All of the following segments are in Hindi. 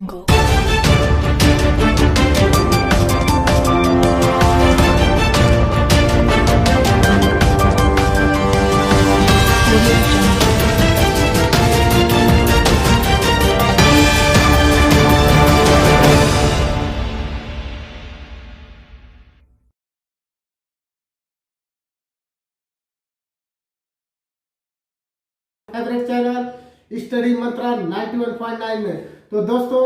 Go. Audio Jungle. Favourite channel study mantra 91.9 में। तो दोस्तों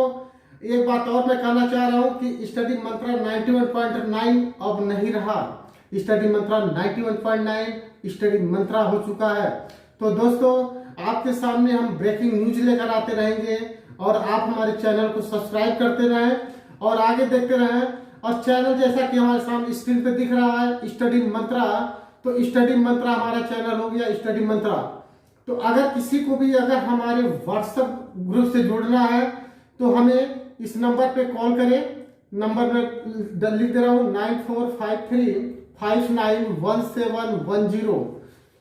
एक बात और मैं कहना चाह रहा हूं कि स्टडी मंत्रा 91.9 अब नहीं रहा। स्टडी मंत्रा 91.9 स्टडी मंत्रा हो चुका है। तो दोस्तों आपके सामने हम ब्रेकिंग न्यूज लेकर आते रहेंगे और आप हमारे चैनल को सब्सक्राइब करते रहें और आगे देखते रहें। और चैनल जैसा कि हमारे सामने स्क्रीन पे दिख रहा है स्टडी मंत्रा, तो स्टडी मंत्रा हमारा चैनल हो गया स्टडी मंत्रा। तो अगर किसी को भी अगर हमारे व्हाट्सएप ग्रुप से जुड़ना है तो हमें इस नंबर पे कॉल करें। नंबर में लिख दे रहा हूँ 9453591710।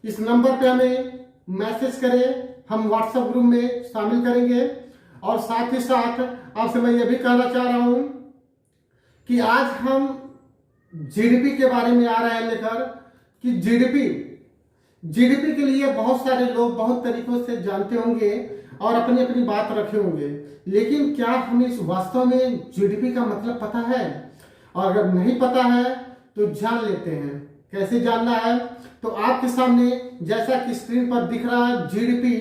इस नंबर पे हमें मैसेज करें, हम व्हाट्सएप ग्रुप में शामिल करेंगे। और साथ ही साथ आपसे मैं ये भी कहना चाह रहा हूँ कि आज हम जीडीपी के बारे में आ रहे हैं लेकर कि जीडीपी के लिए बहुत सारे लोग बहुत तरीकों से जानते होंगे और अपनी अपनी बात रखे होंगे, लेकिन क्या हमें इस वास्तव में जीडीपी का मतलब पता है? और अगर नहीं पता है तो जान लेते हैं। कैसे जानना है? तो आपके सामने जैसा कि स्क्रीन पर दिख रहा है जीडीपी,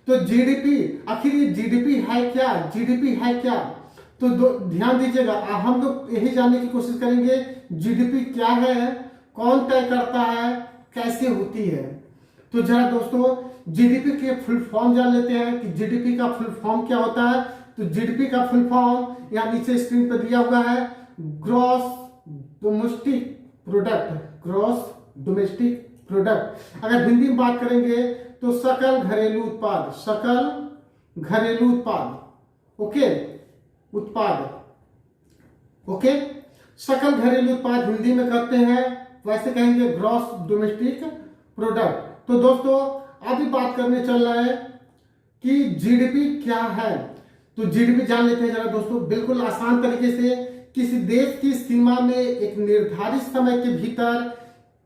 तो जीडीपी आखिर ये जीडीपी है क्या? जीडीपी है क्या? तो ध्यान दीजिएगा, हम लोग यही जानने की कोशिश करेंगे जीडीपी क्या है, कौन तय करता है, कैसे होती है। तो जरा दोस्तों जीडीपी के फुल फॉर्म जान लेते हैं कि जीडीपी का फुल फॉर्म क्या होता है। तो जीडीपी का फुल फॉर्म यहाँ नीचे स्क्रीन पर दिया हुआ है, gross domestic product. Gross domestic product अगर हिंदी में बात करेंगे तो सकल घरेलू उत्पाद। सकल घरेलू उत्पाद, ओके, ओके, सकल घरेलू उत्पाद हिंदी में कहते हैं, वैसे कहेंगे ग्रॉस डोमेस्टिक प्रोडक्ट। तो दोस्तों अभी बात करने चल रहा है कि जीडीपी क्या है। तो जीडीपी जान लेते हैं जरा दोस्तों, बिल्कुल आसान तरीके से। किसी देश की सीमा में एक निर्धारित समय के भीतर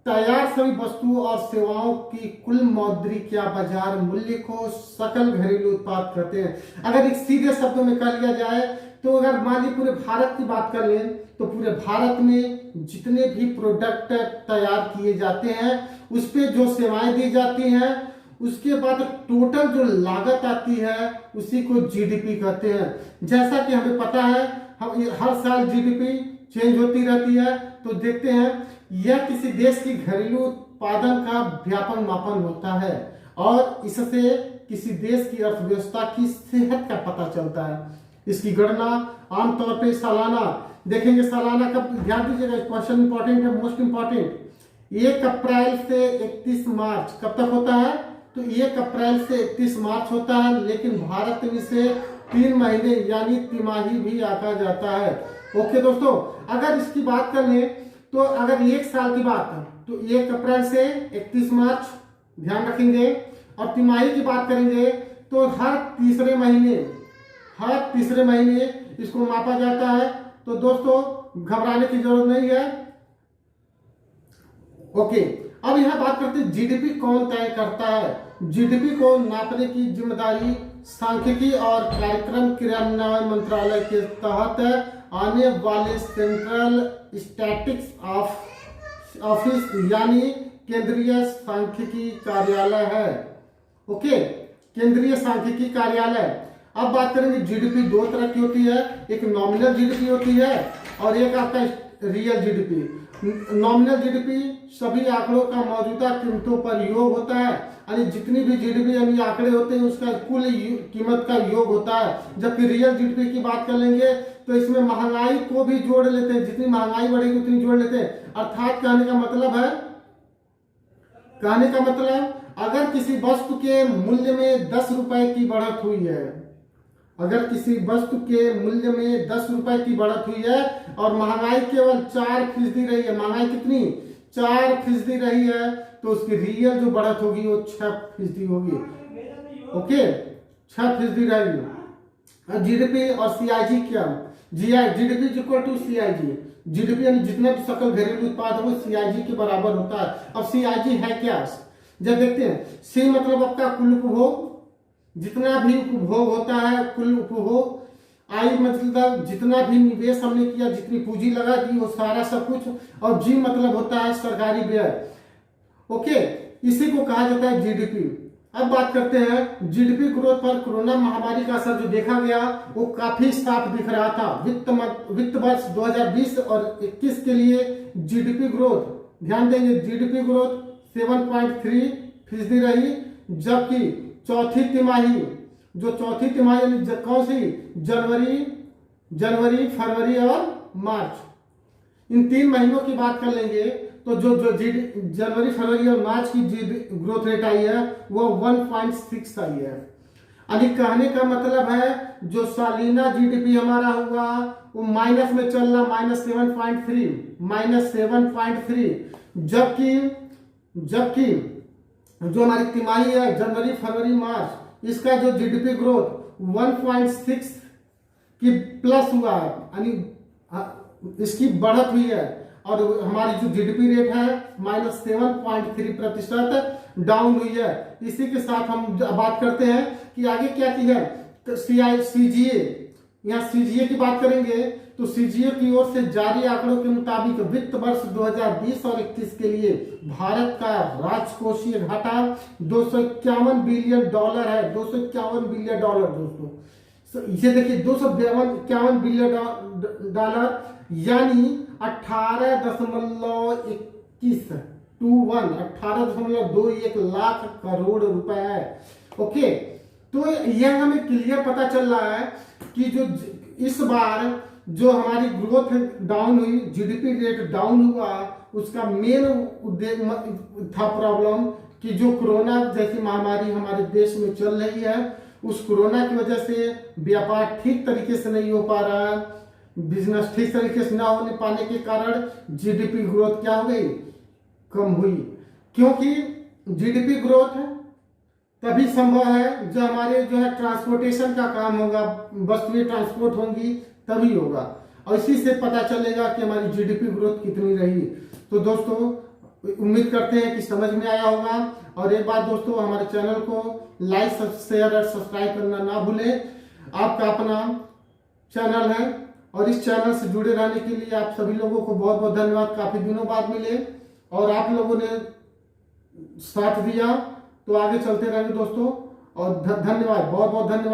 तैयार सभी वस्तुओं और सेवाओं की कुल मौद्रिक या बाजार मूल्य को सकल घरेलू उत्पाद कहते हैं। अगर एक सीधे शब्दों में कह लिया जाए तो अगर मान लीजिए पूरे भारत की बात कर लें तो पूरे भारत में जितने भी प्रोडक्ट तैयार किए जाते हैं उस पे जो सेवाएं दी जाती हैं उसके बाद टोटल जो लागत आती है उसी को जीडीपी कहते हैं। जैसा कि हमें पता है हम हर साल जीडीपी चेंज होती रहती है। तो देखते हैं यह किसी देश की घरेलू उत्पादन का व्यापक मापन होता है और इससे किसी देश की अर्थव्यवस्था की सेहत का पता चलता है। इसकी गणना आमतौर पे सालाना देखेंगे। सालाना कब? ध्यान दीजिएगा, क्वेश्चन इंपॉर्टेंट है, मोस्ट इंपॉर्टेंट। 1 अप्रैल से 31 मार्च कब तक होता है? तो 1 अप्रैल से 31 मार्च होता है, लेकिन भारत में इसे 3 महीने यानी तिमाही भी आका जाता है। ओके दोस्तों, अगर इसकी बात कर लें तो अगर 1 साल की बात है तो 1 अप्रैल से 31 मार्च ध्यान रखेंगे। और तिमाही की बात करेंगे तो हर तीसरे महीने इसको मापा जाता है। तो दोस्तों घबराने की जरूरत नहीं है। ओके, अब यहां बात करते हैं जीडीपी कौन तय करता है। जीडीपी को नापने की जिम्मेदारी सांख्यिकी और कार्यक्रम क्रियान्वयन मंत्रालय के तहत आने वाले सेंट्रल स्टैटिस्टिक्स ऑफिस यानी केंद्रीय सांख्यिकी कार्यालय है। ओके, केंद्रीय सांख्यिकी कार्यालय। अब बात करेंगे जीडीपी 2 तरह की होती है, एक नॉमिनल जीडीपी होती है और एक आपका रियल जीडीपी। नॉमिनल जीडीपी सभी आंकड़ों का मौजूदा कीमतों पर योग होता है, यानी जितनी भी जीडीपी यानी आंकड़े होते हैं उसका कुल कीमत का योग होता है। जबकि रियल जीडीपी की बात कर लेंगे तो इसमें महंगाई को भी जोड़ लेते हैं, जितनी महंगाई बढ़ेगी उतनी जोड़ लेते हैं। अर्थात कहने का मतलब अगर किसी वस्तु के मूल्य में 10 रुपए की बढ़त हुई है, अगर किसी वस्तु के मूल्य में 10 रुपए की बढ़त हुई है और महंगाई केवल 4% रही है, महंगाई कितनी? 4% रही है, तो उसकी रियल जो बढ़त होगी वो 6% होगी। ओके, 6% रहेगी। जीडीपी और सीआईजी क्या, GDP is equal to CIG. GDP यानी जितना भी सकल घरेलू उत्पाद है वो सीआईजी के बराबर होता है। अब सीआईजी है क्या, जब देखते हैं, सी मतलब आपका कुल उपभोग, जितना भी उपभोग होता है कुल उपभोग, आई मतलब जितना भी निवेश हमने किया, जितनी पूंजी लगा दी वो सारा सब कुछ, और जी मतलब होता है सरकारी व्यय। ओके, इसी को कहा जाता है जीडीपी। अब बात करते हैं जीडीपी ग्रोथ पर कोरोना महामारी का असर जो देखा गया वो काफी साफ दिख रहा था। वित्त वर्ष 2020 और 21 के लिए जीडीपी ग्रोथ, ध्यान देंगे, जीडीपी ग्रोथ 7.3% रही, जबकि चौथी तिमाही, जो चौथी तिमाही यानी कौन सी, जनवरी फरवरी और मार्च, इन 3 महीनों की बात कर लेंगे तो जो जनवरी फरवरी और मार्च की ग्रोथ रेट आई है वो 1.6 आई है। यानी कहने का मतलब है जो सालाना जीडीपी हमारा हुआ वो माइनस में चल रहा, -7.3, जबकि जो हमारी तिमाही है जनवरी फरवरी मार्च, इसका जो जीडीपी ग्रोथ 1.6 की प्लस हुआ है, यानी इसकी बढ़त हुई है, और हमारी जो जीडीपी रेट है -7.3% डाउन हुई है। इसी के साथ हम बात करते हैं कि आगे क्या की है, तो सीजीए, यहाँ सीजीए की बात करेंगे तो सीजीए की ओर से जारी आंकड़ों के मुताबिक वित्त वर्ष 2020 और 21 के लिए भारत का राजकोषीय घाटा $251 बिलियन है। $251 बिलियन दोस्तों, ये देखिए $251 बिलियन, यानी 18.21 लाख करोड़ रुपए है। ओके, तो यह हमें क्लियर पता चल रहा है कि जो इस बार जो हमारी ग्रोथ डाउन हुई, जीडीपी रेट डाउन हुआ, उसका मेन उद्देश्य था प्रॉब्लम कि जो कोरोना जैसी महामारी हमारे देश में चल रही है, उस कोरोना की वजह से व्यापार ठीक तरीके से नहीं हो पा रहा है, बिजनेस ठीक तरीके से ना होने पाने के कारण जीडीपी ग्रोथ क्या हो गई, कम हुई। क्योंकि जीडीपी ग्रोथ तभी संभव है जो हमारे जो है ट्रांसपोर्टेशन का काम होगा, वस्तुएं ट्रांसपोर्ट होंगी तभी होगा, और इसी से पता चलेगा कि हमारी जीडीपी ग्रोथ कितनी रही। तो दोस्तों उम्मीद करते हैं कि समझ में आया होगा। और एक बात दोस्तों, हमारे चैनल को लाइक शेयर और सब्सक्राइब करना ना भूलें। आपका अपना चैनल है और इस चैनल से जुड़े रहने के लिए आप सभी लोगों को बहुत बहुत धन्यवाद। काफी दिनों बाद मिले और आप लोगों ने साथ दिया, तो आगे चलते रहेंगे दोस्तों, और धन्यवाद, बहुत बहुत धन्यवाद।